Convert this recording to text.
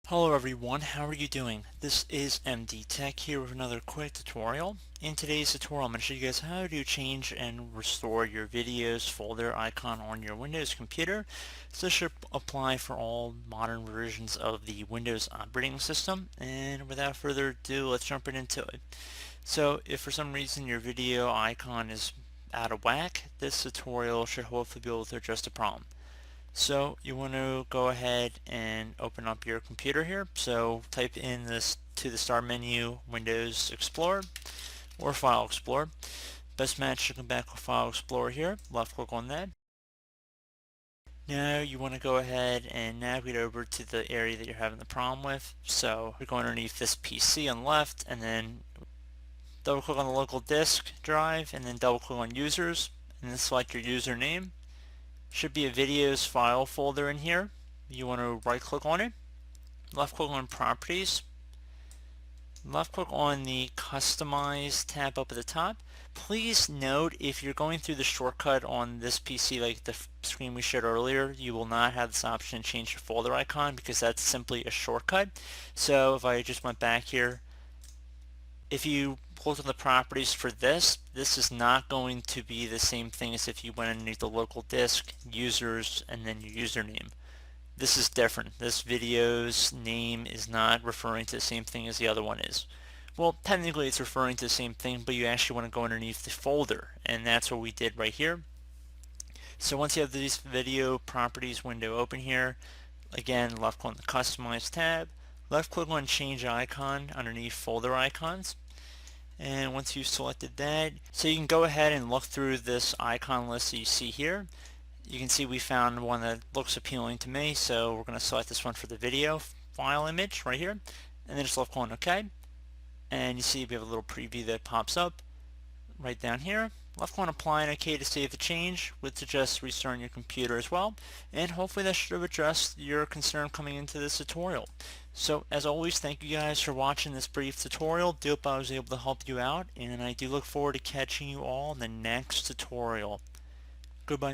Hello everyone, how are you doing? This is MD Tech here with another quick tutorial. In today's tutorial I'm going to show you guys how to change and restore your videos folder icon on your Windows computer. So this should apply for all modern versions of the Windows operating system, and without further ado, let's jump right into it. So if for some reason your video icon is out of whack, this tutorial should hopefully be able to address the problem. So you want to go ahead and open up your computer here. So type in this to the start menu, Windows Explorer or File Explorer. Best match to come back with File Explorer here. Left click on that. Now you want to go ahead and navigate over to the area that you're having the problem with. So we go underneath this PC on the left, and then double click on the local disk drive, and then double click on users, and then select your username. Should be a videos file folder in here. You want to right click on it, left click on properties, left click on the customize tab up at the top. Please note, if you're going through the shortcut on this PC like the screen we showed earlier, you will not have this option to change your folder icon because that's simply a shortcut. So if I just went back here, if you look on the properties for this is not going to be the same thing as if you went underneath the local disk, users, and then your username. This is different. This video's name is not referring to the same thing as the other one is. Well, technically it's referring to the same thing, but you actually want to go underneath the folder, and that's what we did right here. So once you have this video properties window open here, again, left click on the customize tab, left click on change icon underneath folder icons. And once you've selected that, so you can go ahead and look through this icon list that you see here. You can see we found one that looks appealing to me, so we're going to select this one for the video file image right here, and then just left click on OK. And you see we have a little preview that pops up right down here. Left click on apply and OK to save the change, which suggests restarting your computer as well. And hopefully that should have addressed your concern coming into this tutorial. So as always, thank you guys for watching this brief tutorial. Do hope I was able to help you out, and I do look forward to catching you all in the next tutorial.